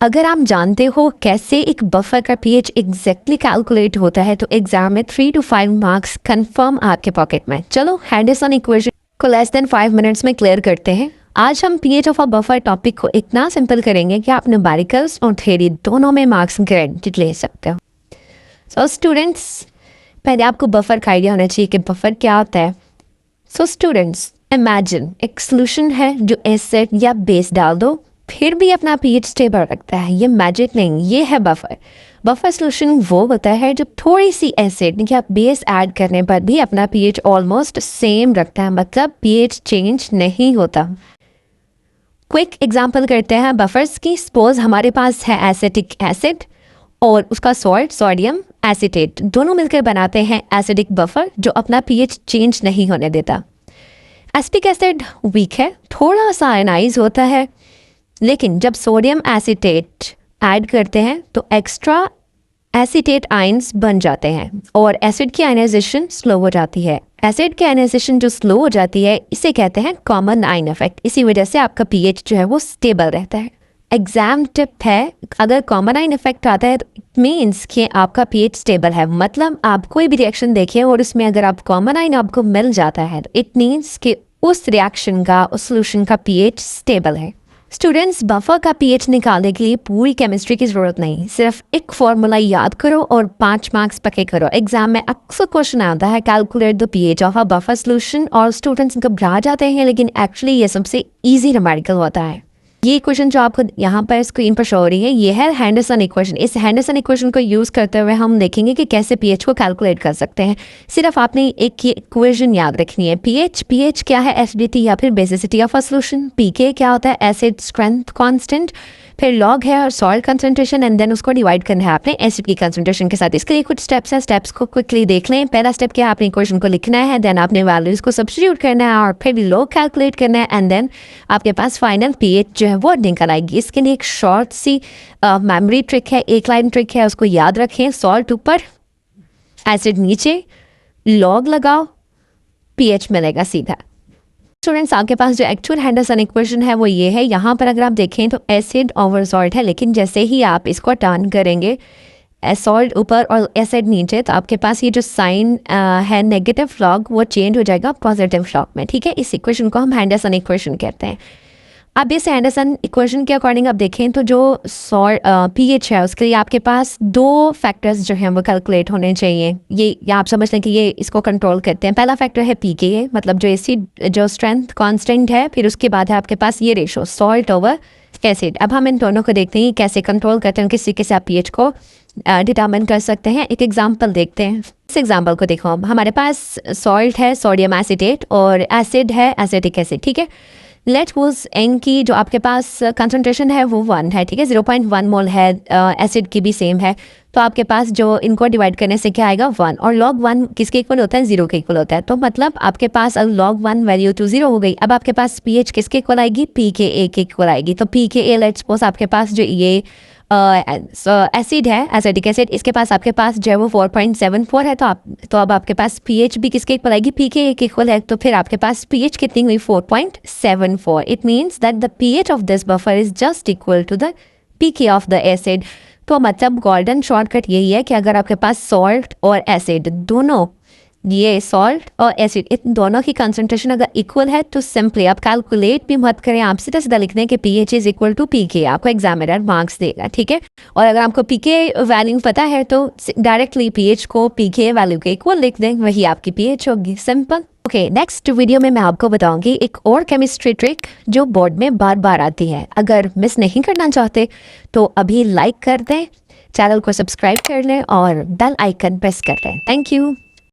अगर आप जानते हो कैसे एक बफर का पीएच एग्जैक्टली कैलकुलेट होता है तो एग्जाम में 3 to 5 मार्क्स कंफर्म आपके पॉकेट में। चलो हेंडरसन इक्वेशन को लेस देन 5 मिनट्स में क्लियर करते हैं। आज हम pH of a buffer topic को इतना सिंपल करेंगे कि आप न्यूमेरिकल्स और थ्योरी दोनों में मार्क्स गारंटीड ले सकते हो। सो स्टूडेंट्स, पहले आपको बफर का आइडिया होना चाहिए कि बफर क्या होता है। सो स्टूडेंट्स, इमेजिन एक सोल्यूशन है जो एसिड या बेस डाल दो फिर भी अपना पीएच स्टेबल रखता है। ये मैजिक नहीं, ये है बफर। बफर सोल्यूशन वो होता है जब थोड़ी सी एसिड या बेस ऐड करने पर भी अपना पीएच ऑलमोस्ट सेम रखता है, मतलब पीएच चेंज नहीं होता। क्विक एग्जांपल करते हैं बफर्स की। सपोज हमारे पास है एसिटिक एसिड और उसका सॉल्ट सोडियम एसीटेट, दोनों मिलकर बनाते हैं एसिडिक बफर जो अपना पीएच चेंज नहीं होने देता। एसिटिक एसिड वीक है, थोड़ा सा आयनाइज होता है, लेकिन जब सोडियम एसीटेट ऐड करते हैं तो एक्स्ट्रा एसीटेट आयंस बन जाते हैं और एसिड की आयनाइजेशन स्लो हो जाती है। एसिड की आयनाइजेशन जो स्लो हो जाती है इसे कहते हैं कॉमन आयन इफेक्ट। इसी वजह से आपका पीएच जो है वो स्टेबल रहता है। एग्जाम टिप है, अगर कॉमन आयन इफेक्ट आता है तो इट मीन्स कि आपका पीएच स्टेबल है। मतलब आप कोई भी रिएक्शन देखें और उसमें अगर आप कॉमन आयन आपको मिल जाता है तो इट मीन्स कि उस रिएक्शन का, उस सोल्यूशन का पीएच स्टेबल है। स्टूडेंट्स, बफर का पीएच निकालने के लिए पूरी केमिस्ट्री की ज़रूरत नहीं, सिर्फ एक फॉर्मूला याद करो और 5 मार्क्स पक्के करो। एग्जाम में अक्सर क्वेश्चन आता है calculate the pH of a buffer solution और स्टूडेंट्स घबरा जाते हैं, लेकिन एक्चुअली ये सबसे इजी न्यूमेरिकल होता है। ये इक्वेशन जो आपको यहाँ पर स्क्रीन पर शो हो रही है ये है हेंडरसन इक्वेशन। इस हेंडरसन इक्वेशन को यूज़ करते हुए हम देखेंगे कि कैसे पीएच को कैलकुलेट कर सकते हैं। सिर्फ आपने एक ये इक्वेशन याद रखनी है। पीएच क्या है, एसिडिटी या फिर बेसिसिटी ऑफ अ सॉल्यूशन। पीके क्या होता है, एसिड स्ट्रेंथ कांस्टेंट। फिर लॉग है और सॉल्ट कंसंट्रेशन, एंड देन उसको डिवाइड करना है आपने एसिड की कंसंट्रेशन के साथ। इसके लिए कुछ स्टेप्स है, स्टेप्स को क्विकली देख लें। पहला स्टेप क्या है, आपने इक्वेशन को लिखना है, देन आपने वैल्यूज़ को सब्स्टिट्यूट करना है और फिर लॉग कैलकुलेट करना है, एंड देन आपके पास फाइनल पीएच जो है वो निकल आएगी। इसके लिए एक शॉर्ट सी मेमोरी ट्रिक है, एक लाइन ट्रिक है, उसको याद रखें। सॉल्ट ऊपर, एसिड नीचे, लॉग लगाओ, पीएच मिलेगा सीधा। स्टूडेंट्स, आपके पास जो एक्चुअल हेंडरसन इक्वेशन है वो ये है। यहाँ पर अगर आप देखें तो एसिड ओवर सॉल्ट है, लेकिन जैसे ही आप इसको टर्न करेंगे सॉल्ट ऊपर और एसिड नीचे तो आपके पास ये जो साइन है नेगेटिव लॉग वो चेंज हो जाएगा पॉजिटिव लॉग में। ठीक है, इस इक्वेशन को हम हेंडरसन इक्वेशन कहते हैं। अब इस हेंडरसन इक्वेशन के अकॉर्डिंग आप देखें तो जो पीएच है उसके लिए आपके पास 2 फैक्टर्स जो हैं वो कैलकुलेट होने चाहिए। ये या आप समझ लें कि ये इसको कंट्रोल करते हैं। पहला फैक्टर है पीके, मतलब जो एसिड जो स्ट्रेंथ कांस्टेंट है। फिर उसके बाद है आपके पास ये रेशो सॉल्ट ओवर एसिड। अब हम इन दोनों को देखते हैं कैसे कंट्रोल करते हैं, किस तरीके से आप पीएच को डिटरमिन कर सकते हैं। एक एग्जाम्पल देखते हैं। इस एग्जाम्पल को देखो, हमारे पास सॉल्ट है सोडियम एसीटेट और एसिड है एसिटिक एसिड। ठीक है, लेट सपोज एन की जो आपके पास कंसंट्रेशन है वो 1 है। ठीक है, 0.1 मोल है, एसिड की भी सेम है, तो आपके पास जो इनको डिवाइड करने से क्या आएगा 1, और log 1 किसके इक्वल होता है, 0 के इक्वल होता है। तो मतलब आपके पास log 1 वैल्यू तो 0 हो गई। अब आपके पास पीएच किसके इक्वल आएगी, पीके के इक्वल आएगी। तो पीके लेट सपोज आपके पास जो ये एसिड है एसिडिक एसिड, इसके पास आपके पास जो है वो 4.74 है। तो अब आपके पास पीएच भी किसके इक्वल आएगी, पीके के इक्वल है। तो फिर आपके पास पीएच कितनी हुई, 4.74। It means that the pH of this buffer is just equal to the pK of the acid. तो मतलब गोल्डन शॉर्टकट यही है कि अगर आपके पास सॉल्ट और एसिड दोनों, ये सॉल्ट और एसिड इन दोनों की कंसंट्रेशन अगर इक्वल है तो सिंपली आप कैलकुलेट भी मत करें, आप सीधा सीधा लिख दें कि पीएच इज इक्वल टू पीके। आपको एग्जामिनर मार्क्स देगा। ठीक है, और अगर आपको पीके वैल्यू पता है तो डायरेक्टली पीएच को पीके वैल्यू के इक्वल लिख दें, वही आपकी पीएच होगी। सिंपल। ओके, नेक्स्ट वीडियो में मैं आपको बताऊंगी एक और केमिस्ट्री ट्रिक जो बोर्ड में बार बार आती है। अगर मिस नहीं करना चाहते तो अभी लाइक कर दें, चैनल को सब्सक्राइब कर लें और बेल आइकन प्रेस कर लें। Thank you.